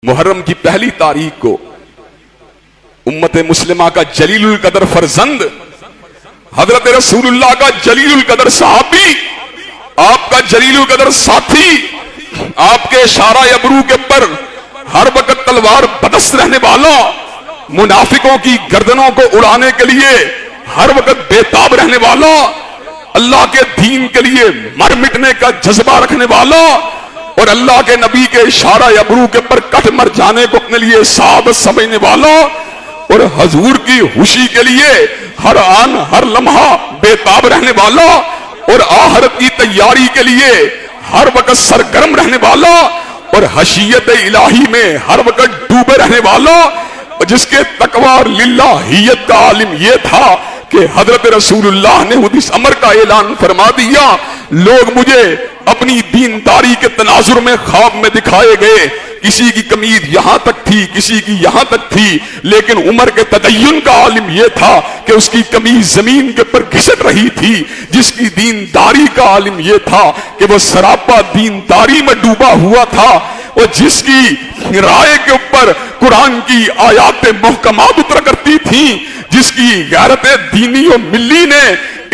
محرم کی پہلی تاریخ کو امت مسلمہ کا جلیل القدر فرزند حضرت رسول اللہ کا جلیل القدر صحابی، آپ کا جلیل القدر ساتھی، آپ کے اشارہ ابرو کے پر ہر وقت تلوار بدست رہنے والا، منافقوں کی گردنوں کو اڑانے کے لیے ہر وقت بےتاب رہنے والا، اللہ کے دین کے لیے مر مٹنے کا جذبہ رکھنے والا اور اللہ کے نبی کے اشارہ ابرو کے پر کٹ مر جانے کو اپنے لیے سعادت سمجھنے والا اور حضور کی خوشی کے لیے ہر آن ہر لمحہ بےتاب رہنے والا اور آخرت کی تیاری کے لیے ہر وقت سرگرم رہنے والا اور خشیت الہی میں ہر وقت ڈوبے رہنے والا، جس کے تقوی اور للہیت کا عالم یہ تھا کہ حضرت رسول اللہ نے خود اس امر کا اعلان فرما دیا، لوگ مجھے اپنی دینداری کے تناظر میں خواب میں دکھائے گئے، کسی کی قمیض یہاں تک تھی، کسی کی یہاں تک تھی، لیکن عمر کے تدین کا عالم یہ تھا کہ اس کی قمیض زمین کے پر گھسٹ رہی تھی، جس کی دینداری کا عالم یہ تھا کہ وہ سراپا دینداری میں ڈوبا ہوا تھا، اور جس کی رائے کے اوپر قرآن کی آیات محکمات اتر کرتی تھیں، جس کی غیرت دینی و ملی نے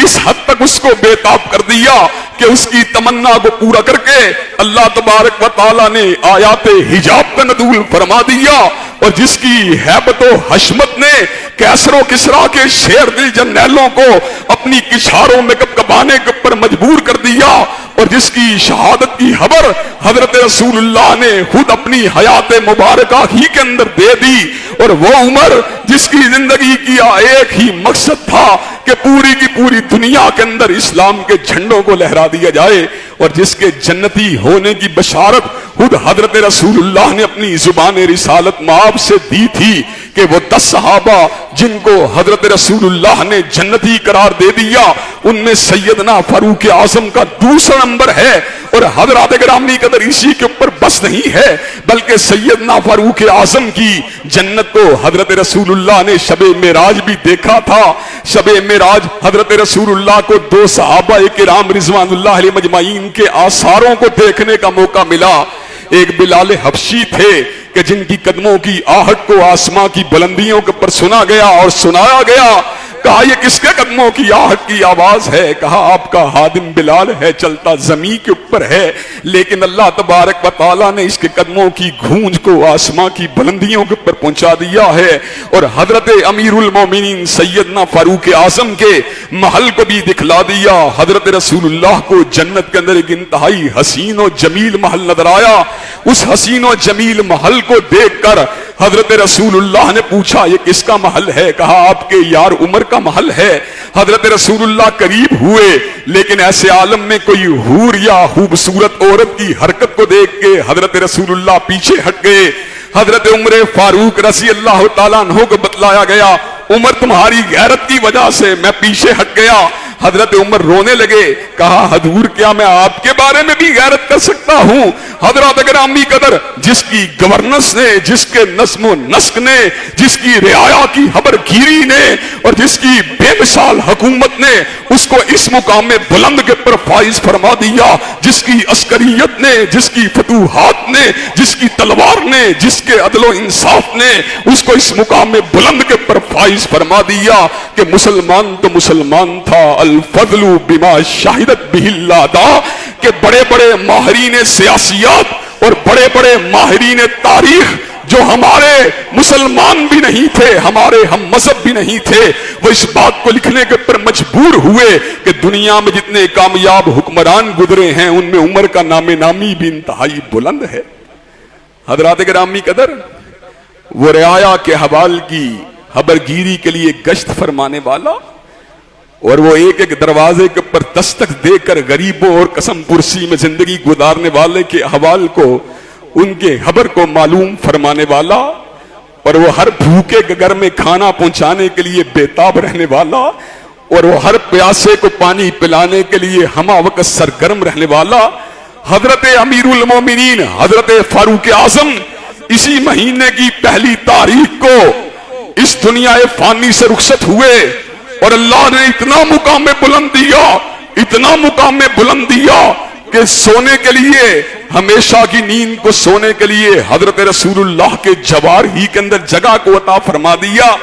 اس حد تک اس کو بےتاب کر دیا کہ اس کی تمنا کو پورا کر کے اللہ تبارک و تعالی نے آیات حجاب کا نزول فرما دیا، اور جس کی ہیبت و حشمت نے کیسر و کسریٰ کے شیر دل جرنیلوں کو اپنی کچھاروں میں کپکپانے کے اوپر مجبور کر دیا، اور جس کی شہادت کی خبر حضرت رسول اللہ نے خود اپنی حیات مبارکہ ہی کے اندر دے دی، اور وہ عمر جس کی زندگی کی ایک ہی مقصد تھا کہ پوری کی پوری دنیا کے اندر اسلام کے جھنڈوں کو لہرا دیا جائے، اور جس کے جنتی ہونے کی بشارت خود حضرت رسول اللہ نے اپنی زبان رسالت مآب سے دی تھی کہ وہ 10 صحابہ جن کو حضرت رسول اللہ نے جنتی قرار دے دیا، ان میں سیدنا فاروق اعظم کا دوسرا نمبر ہے، اور حضرات گرامی قدر اسی کے اوپر بس نہیں ہے بلکہ سیدنا فاروق اعظم کی جنت کو حضرت رسول اللہ نے شب معراج بھی دیکھا تھا۔ شب معراج حضرت رسول اللہ کو 2 صحابہ کرام رضوان اللہ علیہ مجمعین کے آثاروں کو دیکھنے کا موقع ملا۔ ایک بلال حبشی تھے کہ جن کی قدموں کی آہٹ کو آسمان کی بلندیوں کے پر سنا گیا اور سنایا گیا، کہا یہ کس کے قدموں کی آہٹ کی آواز ہے؟ کہا آپ کا خادم بلال ہے، چلتا زمین کے اوپر ہے، لیکن اللہ تبارک و تعالیٰ نے اس کے قدموں کی گونج کو آسمان کی بلندیوں کے اوپر پہنچا دیا ہے، اور حضرت امیر المومنین سیدنا فاروق اعظم کے محل کو بھی دکھلا دیا۔ حضرت رسول اللہ کو جنت کے اندر ایک انتہائی حسین و جمیل محل نظر آیا، اس حسین و جمیل محل کو دیکھ کر حضرت رسول اللہ نے پوچھا یہ کس کا محل ہے؟ کہا آپ کے یار عمر کا محل ہے۔ حضرت رسول اللہ قریب ہوئے، لیکن ایسے عالم میں کوئی حور یا خوبصورت عورت کی حرکت کو دیکھ کے حضرت رسول اللہ پیچھے ہٹ گئے۔ حضرت عمر فاروق رضی اللہ تعالیٰ عنہ کو بتلایا گیا، عمر تمہاری غیرت کی وجہ سے میں پیچھے ہٹ گیا۔ حضرت عمر رونے لگے، کہا حضور کیا میں آپ کے بارے میں بھی غیرت کر سکتا ہوں؟ حضرات گرامی قدر جس کی گورننس نے، جس کے نظم و نسق نے، جس کی رعایا کی خبر گیری نے، اور جس کی بے مثال حکومت نے اس کو اس مقام میں بلند کے پر فائز فرما دیا، جس کی عسکریت نے، جس کی فتوحات نے، جس کی تلوار نے، جس کے عدل و انصاف نے اس کو اس مقام میں بلند کے پر فائز فرما دیا کہ مسلمان تو مسلمان تھا، الفضل بما شاہدت بہ الاداء، کہ بڑے بڑے ماہرین سیاسیات اور بڑے بڑے ماہرین تاریخ جو ہمارے مسلمان بھی نہیں تھے، ہمارے ہم مذہب بھی نہیں تھے، وہ اس بات کو لکھنے کے پر مجبور ہوئے کہ دنیا میں جتنے کامیاب حکمران گزرے ہیں ان میں عمر کا نام نامی بھی انتہائی بلند ہے۔ حضرات گرامی قدر وہ رعایا کے حوال کی خبر گیری کے لیے گشت فرمانے والا، اور وہ ایک ایک دروازے کے پر دستک دے کر غریبوں اور قسم پرسی میں زندگی گزارنے والے کے احوال کو، ان کے خبر کو معلوم فرمانے والا، اور وہ ہر بھوکے کے گھر میں کھانا پہنچانے کے لیے بےتاب رہنے والا، اور وہ ہر پیاسے کو پانی پلانے کے لیے ہمہ وقت سرگرم رہنے والا، حضرت امیر المومنین حضرت فاروق اعظم اسی مہینے کی پہلی تاریخ کو اس دنیا فانی سے رخصت ہوئے، اور اللہ نے اتنا مقام بلند دیا، اتنا مقام بلند دیا کہ سونے کے لیے ہمیشہ کی نیند کو سونے کے لیے حضرت رسول اللہ کے جوار ہی کے اندر جگہ کو عطا فرما دیا.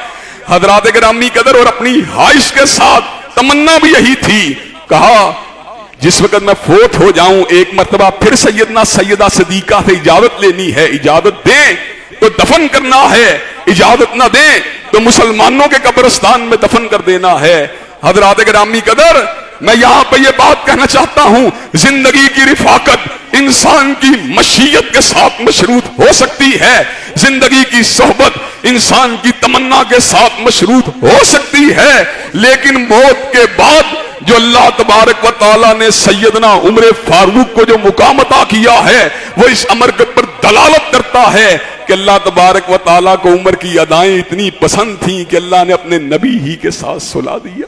حضرات گرامی قدر اور اپنی خواہش کے ساتھ تمنا بھی یہی تھی. کہا جس وقت میں فوت ہو جاؤں ایک مرتبہ پھر سیدنا سیدہ صدیقہ سے اجازت لینی ہے, اجازت دیں تو دفن کرنا ہے, اجازت نہ دیں تو مسلمانوں کے قبرستان میں دفن کر دینا ہے. حضرات گرامی قدر میں یہاں پہ یہ بات کہنا چاہتا ہوں, زندگی کی رفاقت انسان کی مشیت کے ساتھ مشروط ہو سکتی ہے, زندگی کی صحبت انسان کی تمنا کے ساتھ مشروط ہو سکتی ہے, لیکن موت کے بعد جو اللہ تبارک و تعالیٰ نے سیدنا عمر فاروق کو جو مقام عطا کیا ہے وہ اس امر کے اوپر دلالت کرتا ہے کہ اللہ تبارک و تعالیٰ کو عمر کی ادائیں اتنی پسند تھیں کہ اللہ نے اپنے نبی ہی کے ساتھ سلا دیا.